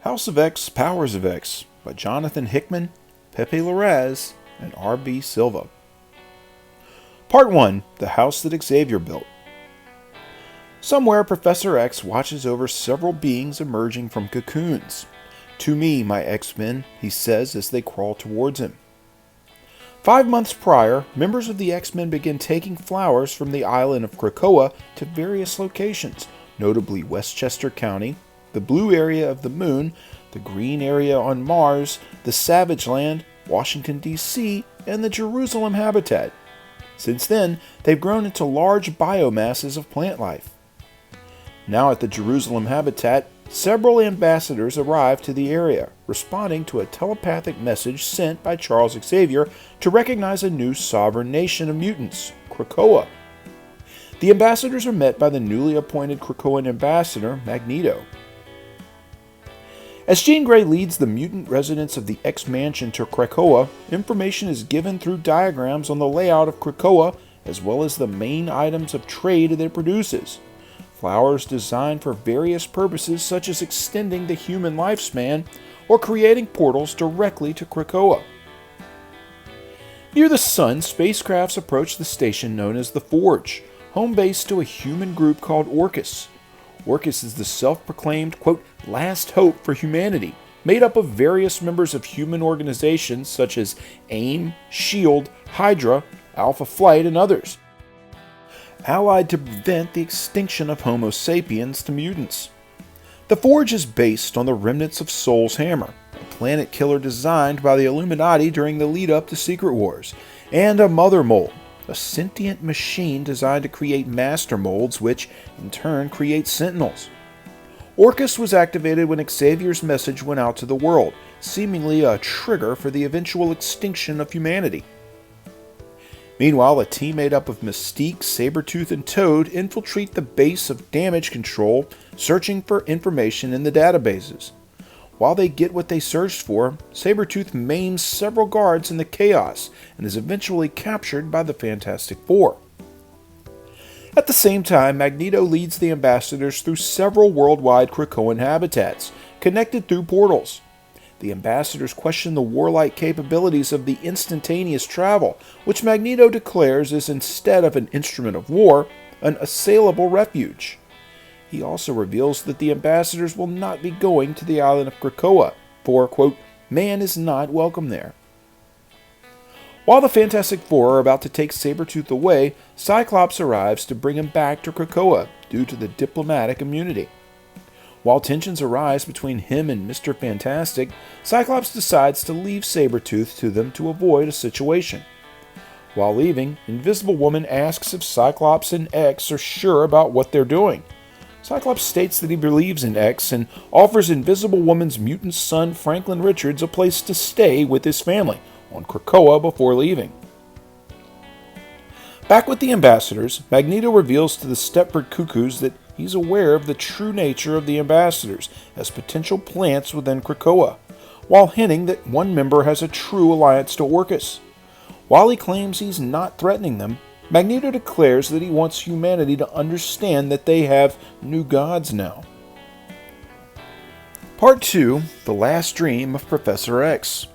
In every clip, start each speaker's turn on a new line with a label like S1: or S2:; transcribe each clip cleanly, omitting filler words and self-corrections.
S1: House of X, Powers of X by Jonathan Hickman, Pepe Larraz, and R.B. Silva. Part 1. The House that Xavier Built. Somewhere, Professor X watches over several beings emerging from cocoons. "To me, my X-Men," he says as they crawl towards him. 5 months prior, members of the X-Men begin taking flowers from the island of Krakoa to various locations, notably Westchester County, the blue area of the moon, the green area on Mars, the Savage Land, Washington, D.C., and the Jerusalem habitat. Since then, they've grown into large biomasses of plant life. Now at the Jerusalem habitat, several ambassadors arrive to the area, responding to a telepathic message sent by Charles Xavier to recognize a new sovereign nation of mutants, Krakoa. The ambassadors are met by the newly appointed Krakoan ambassador, Magneto. As Jean Grey leads the mutant residents of the X-Mansion to Krakoa, information is given through diagrams on the layout of Krakoa, as well as the main items of trade that it produces. Flowers designed for various purposes such as extending the human lifespan or creating portals directly to Krakoa. Near the sun, spacecrafts approach the station known as the Forge, home base to a human group called Orchis. Orchis is the self-proclaimed, quote, last hope for humanity, made up of various members of human organizations such as AIM, SHIELD, Hydra, Alpha Flight, and others, allied to prevent the extinction of Homo sapiens to mutants. The Forge is based on the remnants of Sol's Hammer, a planet killer designed by the Illuminati during the lead-up to Secret Wars, and a Mother Mold, a sentient machine designed to create master molds, which in turn create sentinels. Orchis was activated when Xavier's message went out to the world, seemingly a trigger for the eventual extinction of humanity. Meanwhile, a team made up of Mystique, Sabretooth, and Toad infiltrate the base of damage control, searching for information in the databases. While they get what they searched for, Sabretooth maims several guards in the chaos and is eventually captured by the Fantastic Four. At the same time, Magneto leads the ambassadors through several worldwide Krakoan habitats, connected through portals. The ambassadors question the warlike capabilities of the instantaneous travel, which Magneto declares is instead of an instrument of war, an assailable refuge. He also reveals that the ambassadors will not be going to the island of Krakoa, for, quote, man is not welcome there. While the Fantastic Four are about to take Sabretooth away, Cyclops arrives to bring him back to Krakoa due to the diplomatic immunity. While tensions arise between him and Mr. Fantastic, Cyclops decides to leave Sabretooth to them to avoid a situation. While leaving, Invisible Woman asks if Cyclops and X are sure about what they're doing. Cyclops states that he believes in X and offers Invisible Woman's mutant son Franklin Richards a place to stay with his family on Krakoa before leaving. Back with the ambassadors, Magneto reveals to the Stepford Cuckoos that he's aware of the true nature of the ambassadors as potential plants within Krakoa, while hinting that one member has a true alliance to Orchis. While he claims he's not threatening them, Magneto declares that he wants humanity to understand that they have new gods now. Part 2. The Last Dream of Professor X.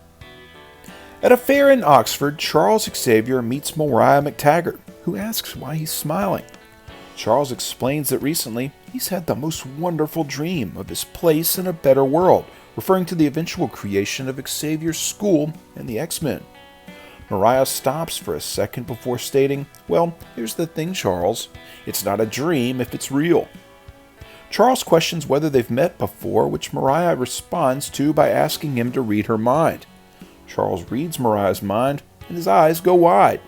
S1: At a fair in Oxford, Charles Xavier meets Mariah McTaggart, who asks why he's smiling. Charles explains that recently he's had the most wonderful dream of his place in a better world, referring to the eventual creation of Xavier's school and the X-Men. Mariah stops for a second before stating, well, here's the thing, Charles. It's not a dream if it's real. Charles questions whether they've met before, which Mariah responds to by asking him to read her mind. Charles reads Mariah's mind, and his eyes go wide.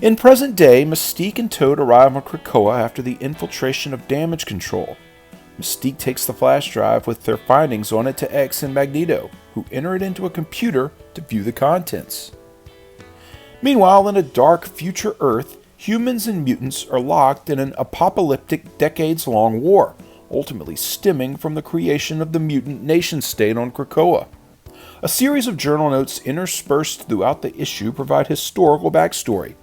S1: In present day, Mystique and Toad arrive on Krakoa after the infiltration of damage control. Mystique takes the flash drive with their findings on it to X and Magneto, who enter it into a computer to view the contents. Meanwhile, in a dark future Earth, humans and mutants are locked in an apocalyptic decades-long war, ultimately stemming from the creation of the mutant nation-state on Krakoa. A series of journal notes interspersed throughout the issue provide historical backstory.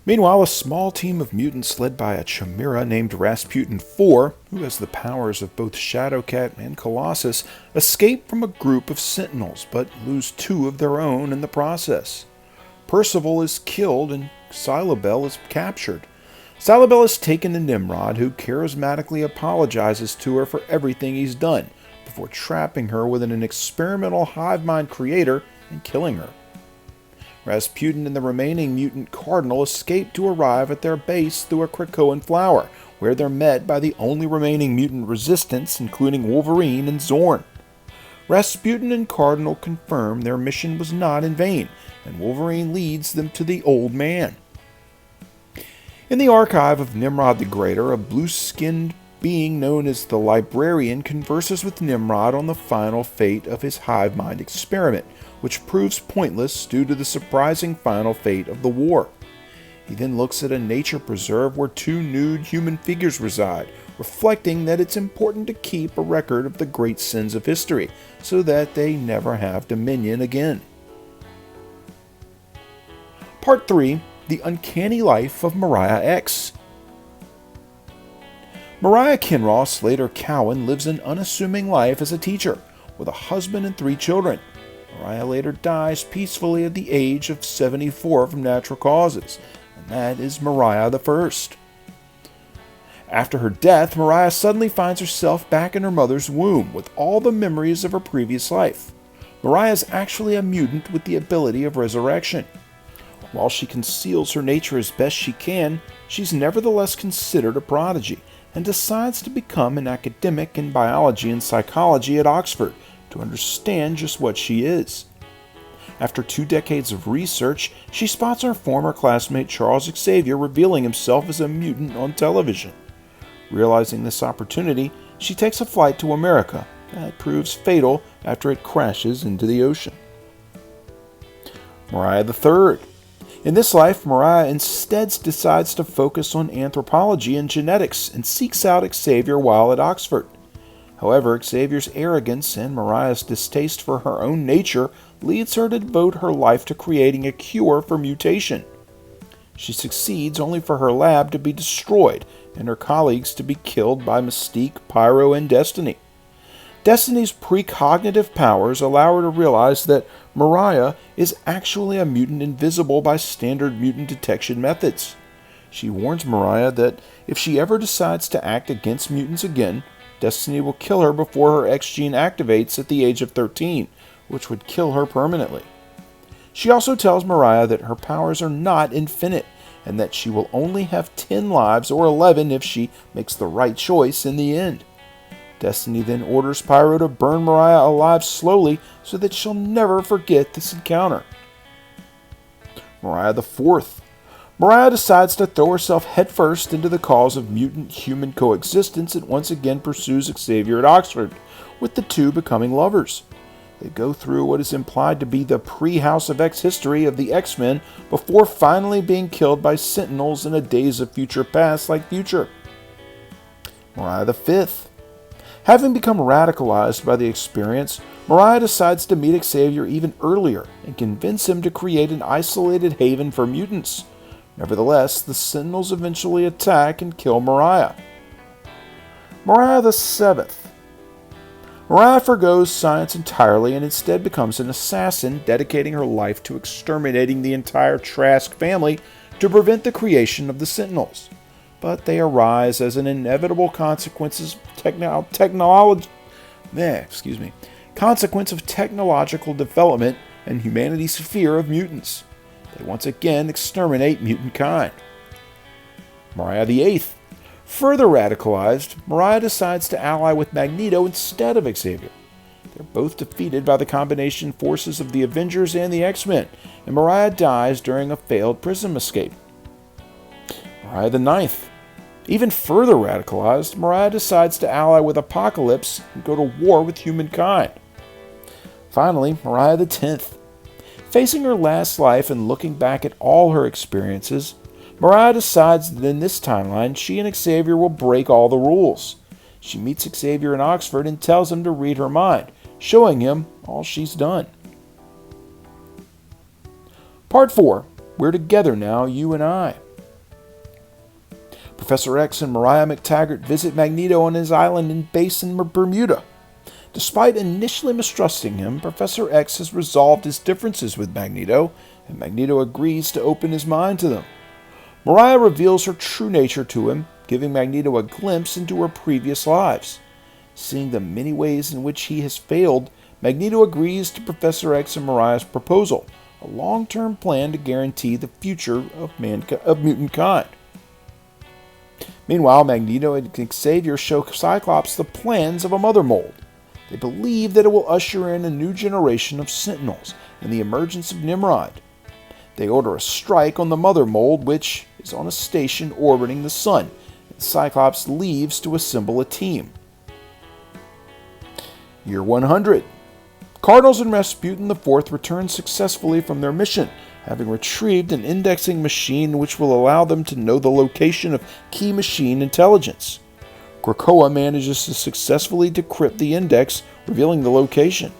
S1: Meanwhile, a small team of mutants led by a chimera named Rasputin 4, who has the powers of both Shadowcat and Colossus, escape from a group of Sentinels, but lose 2 of their own in the process. Percival is killed and Silabel is captured. Silabel is taken to Nimrod, who charismatically apologizes to her for everything he's done, before trapping her within an experimental hive mind creator and killing her. Rasputin and the remaining mutant Cardinal escape to arrive at their base through a Krakoan flower, where they're met by the only remaining mutant resistance, including Wolverine and Zorn. Rasputin and Cardinal confirm their mission was not in vain, and Wolverine leads them to the Old Man. In the archive of Nimrod the Greater, a blue-skinned being known as the Librarian converses with Nimrod on the final fate of his hive mind experiment, which proves pointless due to the surprising final fate of the war. He then looks at a nature preserve where 2 nude human figures reside, reflecting that it's important to keep a record of the great sins of history, so that they never have dominion again. Part 3. The Uncanny Life of Mariah X. Mariah Kinross, later Cowan, lives an unassuming life as a teacher, with a husband and 3 children. Mariah later dies peacefully at the age of 74 from natural causes, and that is Mariah the First. After her death, Mariah suddenly finds herself back in her mother's womb with all the memories of her previous life. Mariah is actually a mutant with the ability of resurrection. While she conceals her nature as best she can, she's nevertheless considered a prodigy, and decides to become an academic in biology and psychology at Oxford to understand just what she is. After 2 decades of research, she spots her former classmate Charles Xavier revealing himself as a mutant on television. Realizing this opportunity, she takes a flight to America that proves fatal after it crashes into the ocean. Mariah the Third. In this life, Mariah instead decides to focus on anthropology and genetics and seeks out Xavier while at Oxford. However, Xavier's arrogance and Mariah's distaste for her own nature leads her to devote her life to creating a cure for mutation. She succeeds only for her lab to be destroyed and her colleagues to be killed by Mystique, Pyro, and Destiny. Destiny's precognitive powers allow her to realize that Mariah is actually a mutant invisible by standard mutant detection methods. She warns Mariah that if she ever decides to act against mutants again, Destiny will kill her before her X gene activates at the age of 13, which would kill her permanently. She also tells Mariah that her powers are not infinite, and that she will only have 10 lives or 11 if she makes the right choice in the end. Destiny then orders Pyro to burn Mariah alive slowly so that she'll never forget this encounter. Mariah the Fourth. Mariah decides to throw herself headfirst into the cause of mutant-human coexistence and once again pursues Xavier at Oxford, with the 2 becoming lovers. They go through what is implied to be the pre-House of X history of the X-Men before finally being killed by Sentinels in a Days of Future Past-like future. Mariah the Fifth. Having become radicalized by the experience, Mariah decides to meet Xavier even earlier and convince him to create an isolated haven for mutants. Nevertheless, the Sentinels eventually attack and kill Mariah. Mariah the Seventh. Mariah forgoes science entirely and instead becomes an assassin, dedicating her life to exterminating the entire Trask family to prevent the creation of the Sentinels. But they arise as an inevitable consequence of technological development and humanity's fear of mutants. They once again exterminate mutant kind. Mariah the Eighth. Further radicalized, Mariah decides to ally with Magneto instead of Xavier. They're both defeated by the combination forces of the Avengers and the X-Men, and Mariah dies during a failed Prism escape. Mariah the Ninth. Even further radicalized, Mariah decides to ally with Apocalypse and go to war with humankind. Finally, Mariah the 10th. Facing her last life and looking back at all her experiences, Mariah decides that in this timeline, she and Xavier will break all the rules. She meets Xavier in Oxford and tells him to read her mind, showing him all she's done. Part 4. We're together now, you and I. Professor X and Mariah McTaggart visit Magneto on his island base in Bermuda. Despite initially mistrusting him, Professor X has resolved his differences with Magneto, and Magneto agrees to open his mind to them. Mariah reveals her true nature to him, giving Magneto a glimpse into her previous lives. Seeing the many ways in which he has failed, Magneto agrees to Professor X and Mariah's proposal, a long-term plan to guarantee the future of mutant kind. Meanwhile, Magneto and Xavier show Cyclops the plans of a mother mold. They believe that it will usher in a new generation of Sentinels and the emergence of Nimrod. They order a strike on the mother mold, which is on a station orbiting the sun, and Cyclops leaves to assemble a team. Year 100. Cardinals and Rasputin IV return successfully from their mission, having retrieved an indexing machine which will allow them to know the location of key machine intelligence. Krakoa manages to successfully decrypt the index, revealing the location.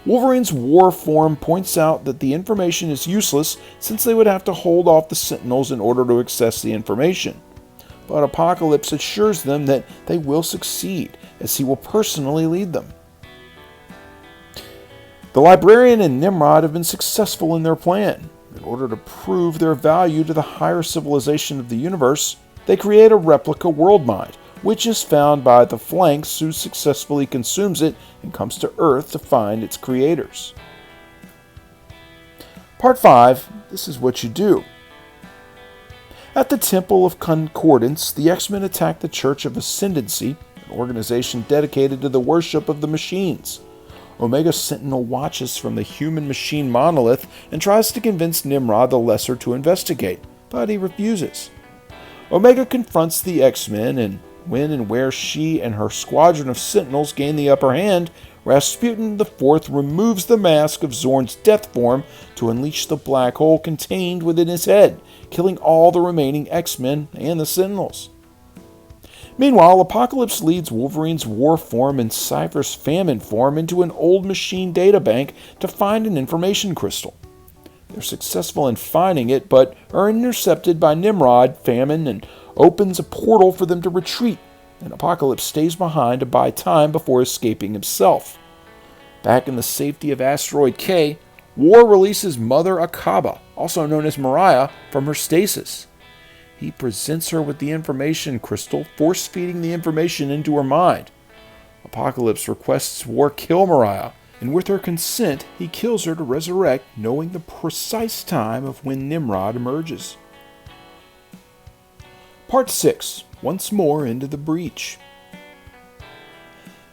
S1: Wolverine's war form points out that the information is useless since they would have to hold off the Sentinels in order to access the information. But Apocalypse assures them that they will succeed, as he will personally lead them. The Librarian and Nimrod have been successful in their plan. In order to prove their value to the higher civilization of the universe, they create a replica world mind, which is found by the Flanks, who successfully consumes it and comes to Earth to find its creators. Part 5. This is what you do. At the Temple of Concordance, the X-Men attack the Church of Ascendancy, an organization dedicated to the worship of the machines. Omega Sentinel watches from the human-machine monolith and tries to convince Nimrod the Lesser to investigate, but he refuses. Omega confronts the X-Men, and when and where she and her squadron of Sentinels gain the upper hand, Rasputin IV removes the mask of Zorn's death form to unleash the black hole contained within his head, killing all the remaining X-Men and the Sentinels. Meanwhile, Apocalypse leads Wolverine's war form and Cypher's famine form into an old machine databank to find an information crystal. They're successful in finding it, but are intercepted by Nimrod, Famine, and opens a portal for them to retreat, and Apocalypse stays behind to buy time before escaping himself. Back in the safety of Asteroid K, War releases Mother Akaba, also known as Mariah, from her stasis. He presents her with the information crystal, force-feeding the information into her mind. Apocalypse requests War kill Mariah, and with her consent, he kills her to resurrect, knowing the precise time of when Nimrod emerges. Part 6. Once more into the breach.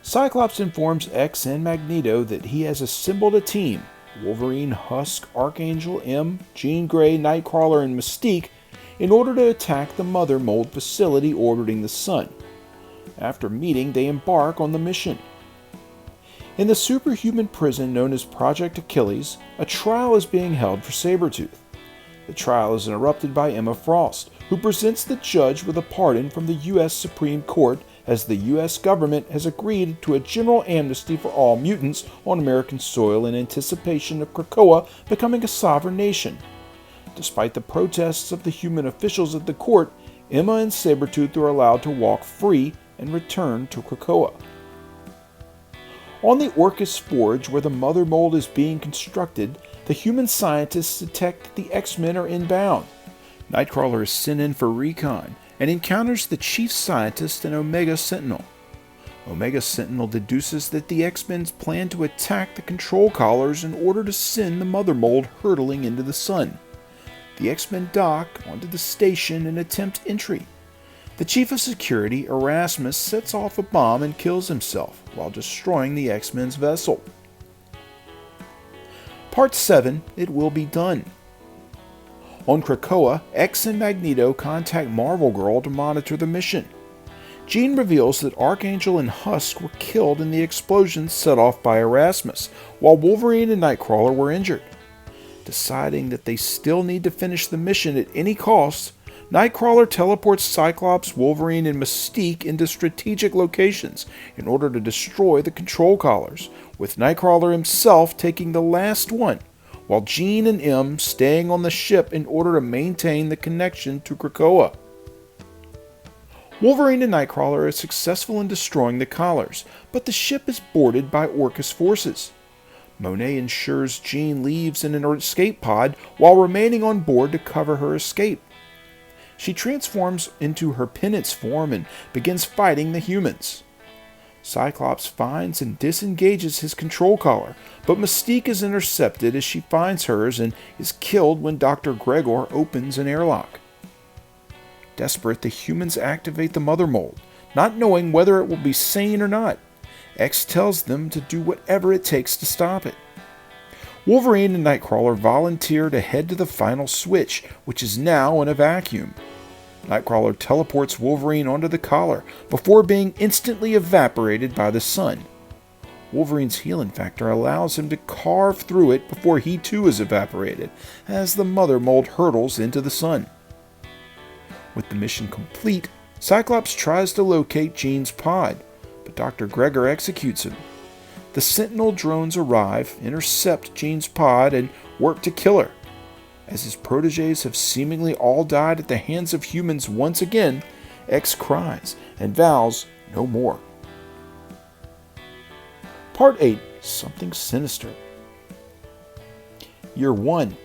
S1: Cyclops informs X and Magneto that he has assembled a team: Wolverine, Husk, Archangel, M, Jean Grey, Nightcrawler, and Mystique, in order to attack the Mother Mold facility orbiting the Sun. After meeting, they embark on the mission. In the superhuman prison known as Project Achilles, a trial is being held for Sabretooth. The trial is interrupted by Emma Frost, who presents the judge with a pardon from the U.S. Supreme Court, as the U.S. government has agreed to a general amnesty for all mutants on American soil in anticipation of Krakoa becoming a sovereign nation. Despite the protests of the human officials at the court, Emma and Sabretooth are allowed to walk free and return to Krakoa. On the Orcus Forge, where the Mother Mold is being constructed, the human scientists detect that the X-Men are inbound. Nightcrawler is sent in for recon and encounters the Chief Scientist and Omega Sentinel. Omega Sentinel deduces that the X-Men plan to attack the control collars in order to send the Mother Mold hurtling into the sun. The X-Men dock onto the station and attempt entry. The Chief of Security, Erasmus, sets off a bomb and kills himself while destroying the X-Men's vessel. Part 7. It Will Be Done. On Krakoa, X and Magneto contact Marvel Girl to monitor the mission. Jean reveals that Archangel and Husk were killed in the explosion set off by Erasmus, while Wolverine and Nightcrawler were injured. Deciding that they still need to finish the mission at any cost, Nightcrawler teleports Cyclops, Wolverine, and Mystique into strategic locations in order to destroy the control collars, with Nightcrawler himself taking the last one, while Jean and M staying on the ship in order to maintain the connection to Krakoa. Wolverine and Nightcrawler are successful in destroying the collars, but the ship is boarded by Orcus forces. Monet ensures Jean leaves in an escape pod while remaining on board to cover her escape. She transforms into her penance form and begins fighting the humans. Cyclops finds and disengages his control collar, but Mystique is intercepted as she finds hers and is killed when Dr. Gregor opens an airlock. Desperate, the humans activate the Mother Mold, not knowing whether it will be sane or not. X tells them to do whatever it takes to stop it. Wolverine and Nightcrawler volunteer to head to the final switch, which is now in a vacuum. Nightcrawler teleports Wolverine onto the collar before being instantly evaporated by the sun. Wolverine's healing factor allows him to carve through it before he too is evaporated, as the Mother Mold hurtles into the sun. With the mission complete, Cyclops tries to locate Jean's pod, but Dr. Gregor executes him. The Sentinel drones arrive, intercept Jean's pod, and work to kill her. As his protégés have seemingly all died at the hands of humans once again, X cries and vows no more. Part 8. Something Sinister. Year 1.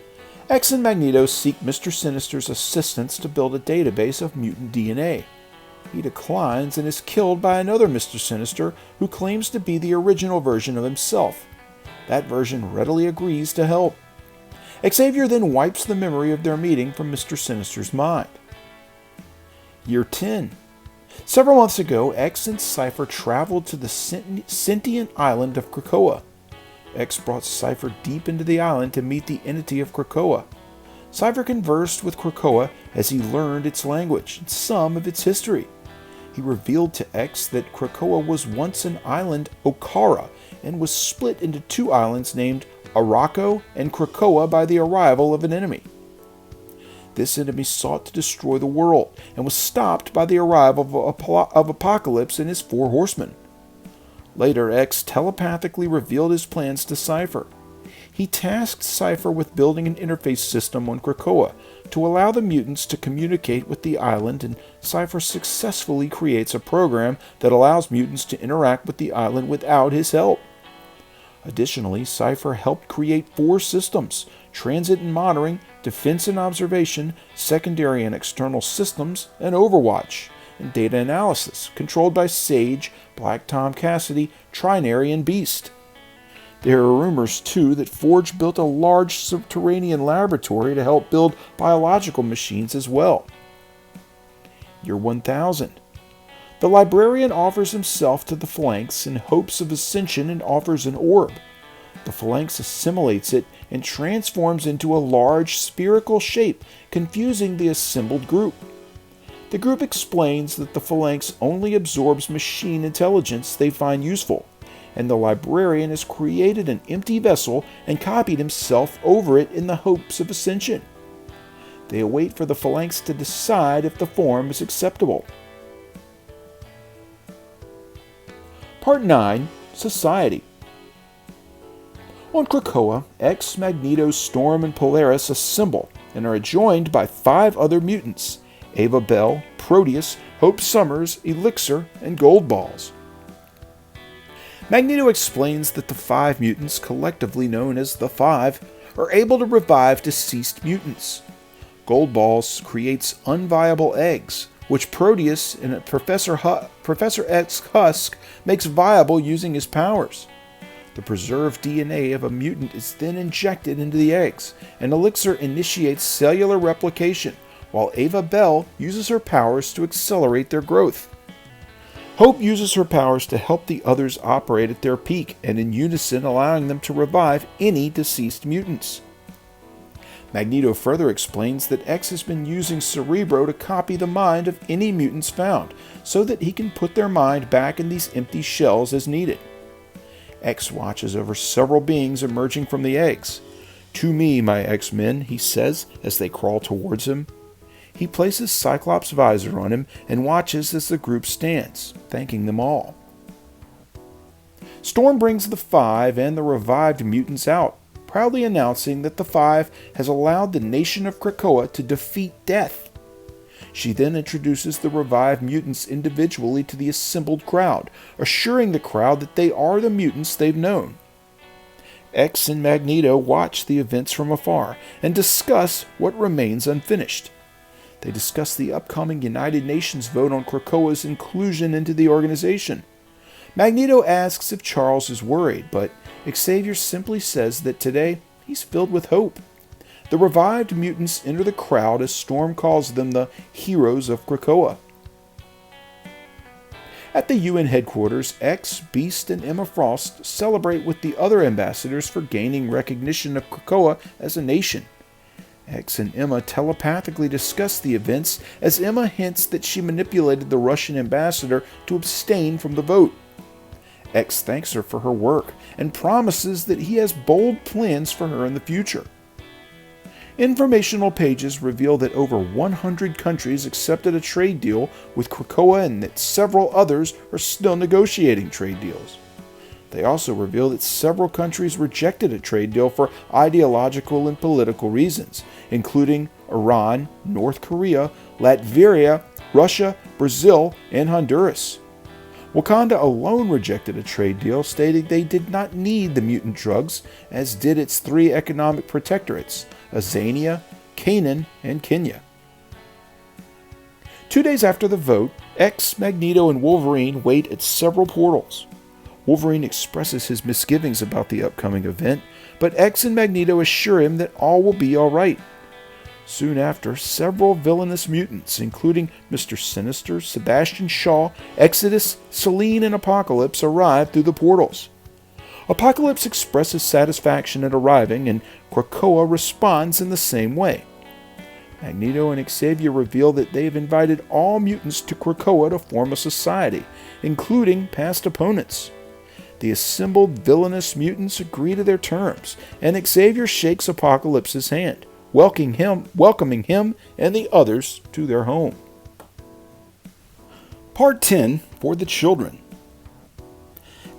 S1: X and Magneto seek Mr. Sinister's assistance to build a database of mutant DNA. He declines and is killed by another Mr. Sinister who claims to be the original version of himself. That version readily agrees to help. Xavier then wipes the memory of their meeting from Mr. Sinister's mind. Year 10. Several months ago, X and Cypher traveled to the sentient island of Krakoa. X brought Cypher deep into the island to meet the entity of Krakoa. Cypher conversed with Krakoa as he learned its language and some of its history. He revealed to X that Krakoa was once an island Okara and was split into two islands named Araco and Krakoa by the arrival of an enemy. This enemy sought to destroy the world and was stopped by the arrival of Apocalypse and his four horsemen. Later, X telepathically revealed his plans to Cypher. He tasked Cypher with building an interface system on Krakoa to allow the mutants to communicate with the island, and Cypher successfully creates a program that allows mutants to interact with the island without his help. Additionally, Cypher helped create four systems: transit and monitoring, defense and observation, secondary and external systems, and Overwatch, and data analysis, controlled by Sage, Black Tom Cassidy, Trinary, and Beast. There are rumors, too, that Forge built a large subterranean laboratory to help build biological machines as well. Year 1000. The librarian offers himself to the Phalanx in hopes of ascension and offers an orb. The Phalanx assimilates it and transforms into a large spherical shape, confusing the assembled group. The group explains that the Phalanx only absorbs machine intelligence they find useful, and the librarian has created an empty vessel and copied himself over it in the hopes of ascension. They await for the Phalanx to decide if the form is acceptable. Part 9. Society. On Krakoa, X, Magneto, Storm, and Polaris assemble and are joined by 5 other mutants: Ava Bell, Proteus, Hope Summers, Elixir, and Goldballs. Magneto explains that the 5 mutants, collectively known as the Five, are able to revive deceased mutants. Goldballs creates unviable eggs, which Proteus and Professor X Husk makes viable using his powers. The preserved DNA of a mutant is then injected into the eggs, and Elixir initiates cellular replication, while Ava Bell uses her powers to accelerate their growth. Hope uses her powers to help the others operate at their peak, and in unison allowing them to revive any deceased mutants. Magneto further explains that X has been using Cerebro to copy the mind of any mutants found, so that he can put their mind back in these empty shells as needed. X watches over several beings emerging from the eggs. "To me, my X-Men," he says as they crawl towards him. He places Cyclops' visor on him and watches as the group stands, thanking them all. Storm brings the 5 and the revived mutants out, proudly announcing that the 5 has allowed the nation of Krakoa to defeat death. She then introduces the revived mutants individually to the assembled crowd, assuring the crowd that they are the mutants they've known. X and Magneto watch the events from afar and discuss what remains unfinished. They discuss the upcoming United Nations vote on Krakoa's inclusion into the organization. Magneto asks if Charles is worried, but Xavier simply says that today he's filled with hope. The revived mutants enter the crowd as Storm calls them the heroes of Krakoa. At the UN headquarters, X, Beast, and Emma Frost celebrate with the other ambassadors for gaining recognition of Krakoa as a nation. X and Emma telepathically discuss the events as Emma hints that she manipulated the Russian ambassador to abstain from the vote. X thanks her for her work and promises that he has bold plans for her in the future. Informational pages reveal that over 100 countries accepted a trade deal with Krakoa and that several others are still negotiating trade deals. They also reveal that several countries rejected a trade deal for ideological and political reasons, including Iran, North Korea, Latvia, Russia, Brazil, and Honduras. Wakanda alone rejected a trade deal, stating they did not need the mutant drugs, as did its 3 economic protectorates, Azania, Canaan, and Kenya. 2 days after the vote, X, Magneto, and Wolverine wait at several portals. Wolverine expresses his misgivings about the upcoming event, but X and Magneto assure him that all will be alright. Soon after, several villainous mutants, including Mr. Sinister, Sebastian Shaw, Exodus, Selene, and Apocalypse, arrive through the portals. Apocalypse expresses satisfaction at arriving, and Krakoa responds in the same way. Magneto and Xavier reveal that they have invited all mutants to Krakoa to form a society, including past opponents. The assembled villainous mutants agree to their terms, and Xavier shakes Apocalypse's hand, welcoming him and the others to their home. Part 10 for the children.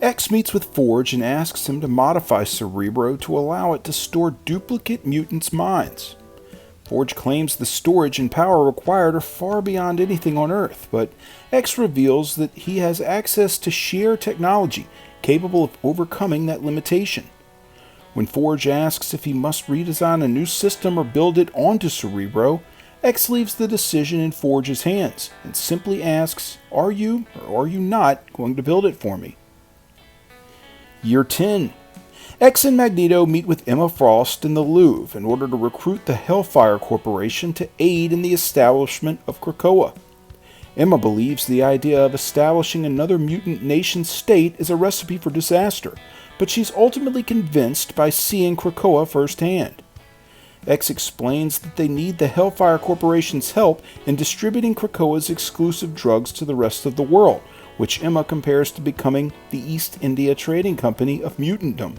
S1: X meets with Forge and asks him to modify Cerebro to allow it to store duplicate mutants' minds. Forge claims the storage and power required are far beyond anything on Earth, but X reveals that he has access to sheer technology capable of overcoming that limitation. When Forge asks if he must redesign a new system or build it onto Cerebro, X leaves the decision in Forge's hands and simply asks, "Are you or are you not going to build it for me?" Year 10. X and Magneto meet with Emma Frost in the Louvre in order to recruit the Hellfire Corporation to aid in the establishment of Krakoa. Emma believes the idea of establishing another mutant nation-state is a recipe for disaster, but she's ultimately convinced by seeing Krakoa firsthand. X explains that they need the Hellfire Corporation's help in distributing Krakoa's exclusive drugs to the rest of the world, which Emma compares to becoming the East India Trading Company of mutantdom.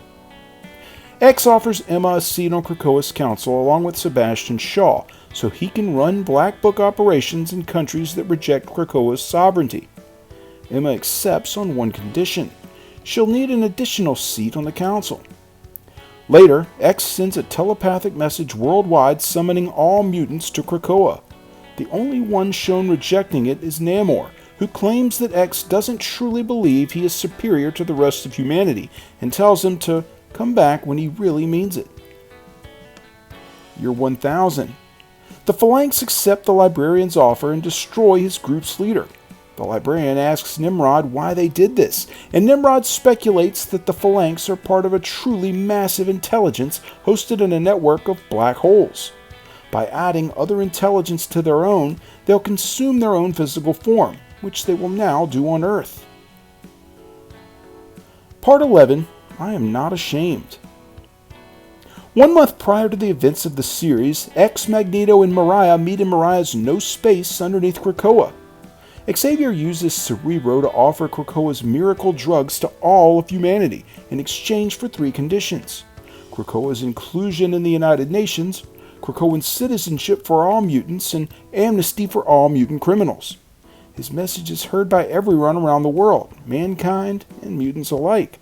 S1: X offers Emma a seat on Krakoa's council along with Sebastian Shaw, so he can run Black Book operations in countries that reject Krakoa's sovereignty. Emma accepts on one condition: she'll need an additional seat on the council. Later, X sends a telepathic message worldwide summoning all mutants to Krakoa. The only one shown rejecting it is Namor, who claims that X doesn't truly believe he is superior to the rest of humanity and tells him to come back when he really means it. Year 1000. The Phalanx accept the librarian's offer and destroy his group's leader. The librarian asks Nimrod why they did this, and Nimrod speculates that the Phalanx are part of a truly massive intelligence hosted in a network of black holes. By adding other intelligence to their own, they'll consume their own physical form, which they will now do on Earth. Part 11. I am not ashamed. 1 month prior to the events of the series, X, Magneto, and Mariah meet in Mariah's no space underneath Krakoa. Xavier uses Cerebro to offer Krakoa's miracle drugs to all of humanity in exchange for 3 conditions: Krakoa's inclusion in the United Nations, Krakoan citizenship for all mutants, and amnesty for all mutant criminals. His message is heard by everyone around the world, mankind and mutants alike.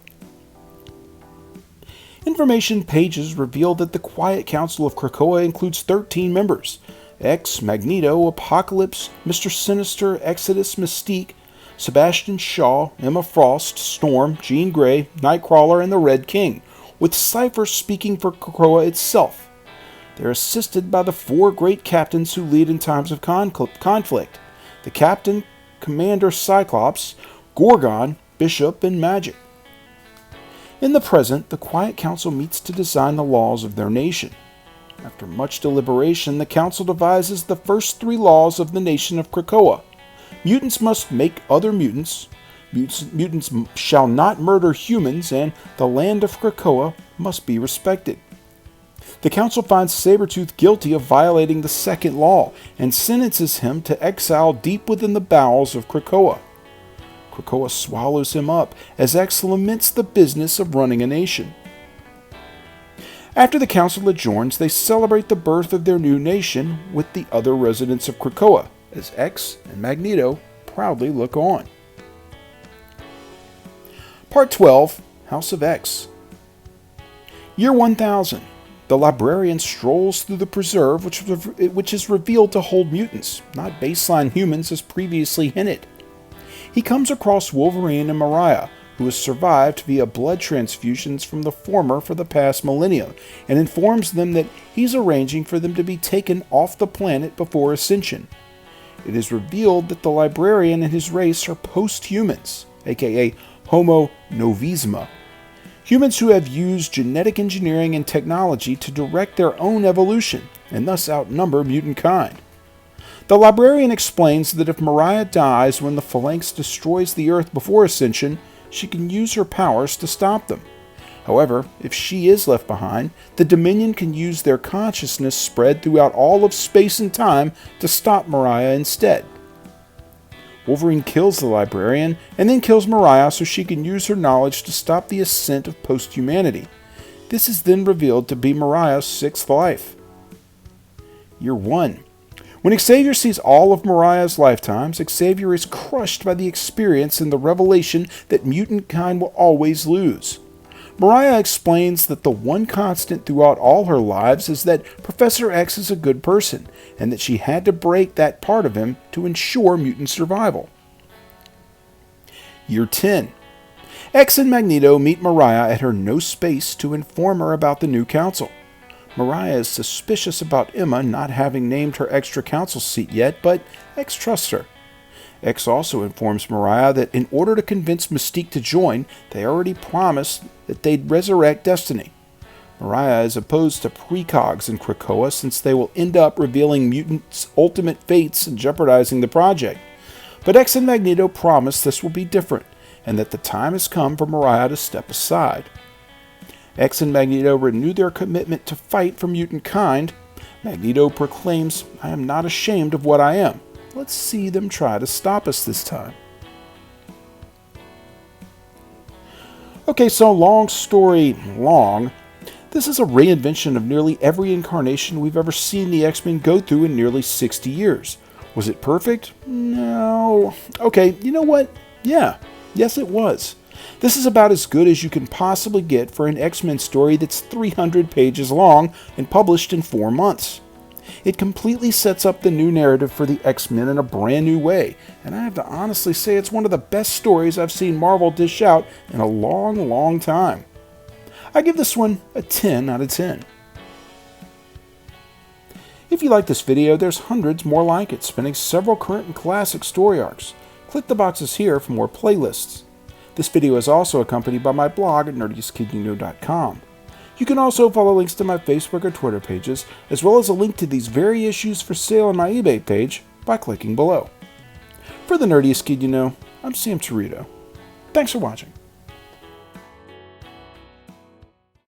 S1: Information pages reveal that the Quiet Council of Krakoa includes 13 members. X, Magneto, Apocalypse, Mr. Sinister, Exodus, Mystique, Sebastian Shaw, Emma Frost, Storm, Jean Grey, Nightcrawler, and the Red King, with Cypher speaking for Krakoa itself. They're assisted by the 4 great captains who lead in times of conflict: the Captain, Commander Cyclops, Gorgon, Bishop, and Magic. In the present, the Quiet Council meets to design the laws of their nation. After much deliberation, the Council devises the first 3 laws of the nation of Krakoa. Mutants must make other mutants, mutants shall not murder humans, and the land of Krakoa must be respected. The Council finds Sabretooth guilty of violating the 2nd law, and sentences him to exile deep within the bowels of Krakoa. Krakoa swallows him up, as X laments the business of running a nation. After the Council adjourns, they celebrate the birth of their new nation with the other residents of Krakoa, as X and Magneto proudly look on. Part 12, House of X. Year 1000. The librarian strolls through the preserve, which is revealed to hold mutants, not baseline humans as previously hinted. He comes across Wolverine and Mariah, who has survived via blood transfusions from the former for the past millennium, and informs them that he's arranging for them to be taken off the planet before ascension. It is revealed that the librarian and his race are post-humans, aka Homo Novisma, humans who have used genetic engineering and technology to direct their own evolution, and thus outnumber mutant kind. The librarian explains that if Mariah dies when the Phalanx destroys the Earth before Ascension, she can use her powers to stop them. However, if she is left behind, the Dominion can use their consciousness spread throughout all of space and time to stop Mariah instead. Wolverine kills the librarian, and then kills Mariah so she can use her knowledge to stop the ascent of post-humanity. This is then revealed to be Mariah's 6th life. Year 1. When Xavier sees all of Mariah's lifetimes, Xavier is crushed by the experience and the revelation that mutant kind will always lose. Mariah explains that the one constant throughout all her lives is that Professor X is a good person, and that she had to break that part of him to ensure mutant survival. Year 10. X and Magneto meet Mariah at her no space to inform her about the new council. Mariah is suspicious about Emma not having named her extra council seat yet, but X trusts her. X also informs Mariah that in order to convince Mystique to join, they already promised that they'd resurrect Destiny. Mariah is opposed to precogs in Krakoa since they will end up revealing mutants' ultimate fates and jeopardizing the project. But X and Magneto promise this will be different, and that the time has come for Mariah to step aside. X and Magneto renew their commitment to fight for mutant kind. Magneto proclaims, "I am not ashamed of what I am. Let's see them try to stop us this time." Okay, so long story long. This is a reinvention of nearly every incarnation we've ever seen the X-Men go through in nearly 60 years. Was it perfect? No. Okay, you know what? Yeah. Yes, it was. This is about as good as you can possibly get for an X-Men story that's 300 pages long and published in 4 months. It completely sets up the new narrative for the X-Men in a brand new way, and I have to honestly say it's one of the best stories I've seen Marvel dish out in a long, long time. I give this one a 10 out of 10. If you like this video, there's hundreds more like it, spanning several current and classic story arcs. Click the boxes here for more playlists. This video is also accompanied by my blog at nerdiestkidyouknow.com. You can also follow links to my Facebook or Twitter pages, as well as a link to these very issues for sale on my eBay page by clicking below. For the Nerdiest Kid You Know, I'm Sam Torito. Thanks for watching.